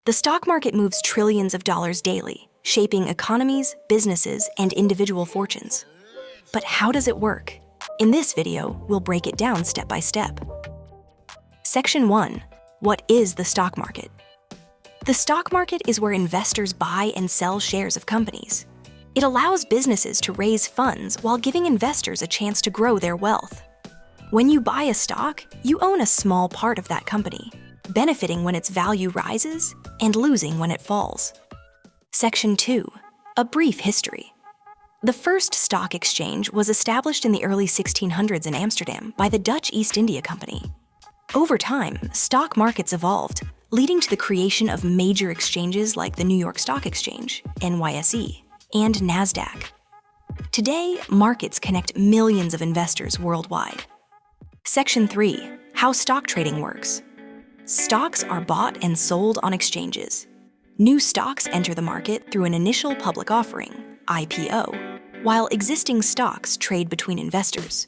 The stock market moves trillions of dollars daily, shaping economies, businesses, and individual fortunes. But how does it work? In this video, we'll break it down step by step. Section 1. What is the stock market? The stock market is where investors buy and sell shares of companies. It allows businesses to raise funds while giving investors a chance to grow their wealth. When you buy a stock, you own a small part of that company, benefiting when its value rises and losing when it falls. Section 2. A brief history. The first stock exchange was established in the early 1600s in Amsterdam by the Dutch East India Company. Over time, stock markets evolved, leading to the creation of major exchanges like the New York Stock Exchange, NYSE, and NASDAQ. Today, markets connect millions of investors worldwide. Section 3. How stock trading works. Stocks are bought and sold on exchanges. New stocks enter the market through an initial public offering, IPO, while existing stocks trade between investors.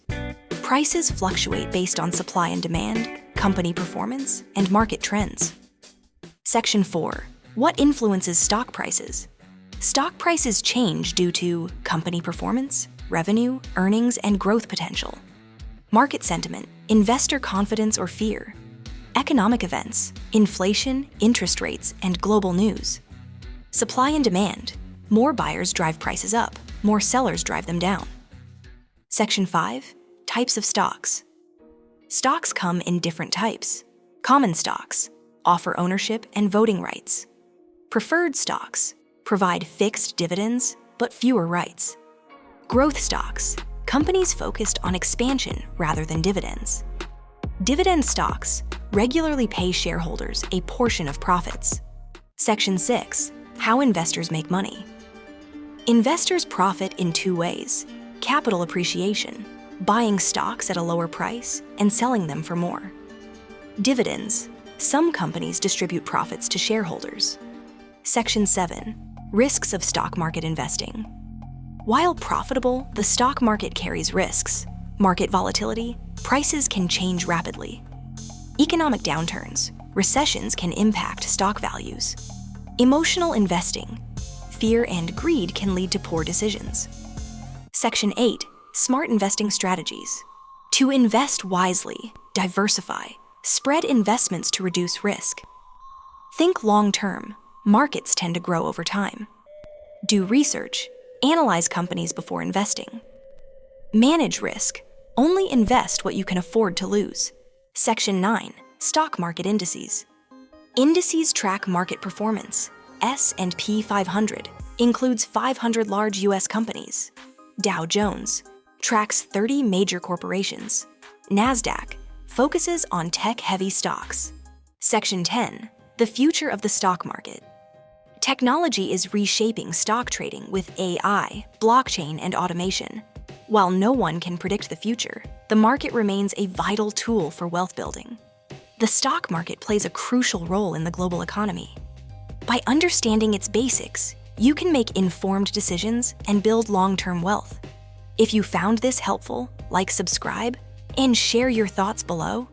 Prices fluctuate based on supply and demand, company performance, and market trends. Section 4. What influences stock prices? Stock prices change due to company performance, revenue, earnings, and growth potential. Market sentiment, investor confidence or fear. Economic events, inflation, interest rates, and global news. Supply and demand. More buyers drive prices up, more sellers drive them down. Section 5. Types of stocks. Stocks come in different types. Common stocks offer ownership and voting rights. Preferred stocks provide fixed dividends but fewer rights. Growth stocks, companies focused on expansion rather than dividends. Dividend stocks regularly pay shareholders a portion of profits. Section 6. How investors make money. Investors profit in two ways: capital appreciation, buying stocks at a lower price and selling them for more. Dividends. Some companies distribute profits to shareholders. Section 7. Risks of stock market investing. While profitable, the stock market carries risks. Market volatility, prices can change rapidly. Economic downturns, recessions can impact stock values. Emotional investing, fear and greed can lead to poor decisions. Section 8. Smart investing strategies. To invest wisely, diversify, spread investments to reduce risk. Think long-term. Markets tend to grow over time. Do research. Analyze companies before investing. Manage risk. Only invest what you can afford to lose. Section 9. Stock market indices. Indices track market performance. S&P 500 includes 500 large U.S. companies. Dow Jones tracks 30 major corporations. NASDAQ focuses on tech-heavy stocks. Section 10. The future of the stock market. Technology is reshaping stock trading with AI, blockchain, and automation. While no one can predict the future, the market remains a vital tool for wealth building. The stock market plays a crucial role in the global economy. By understanding its basics, you can make informed decisions and build long-term wealth. If you found this helpful, subscribe, and share your thoughts below.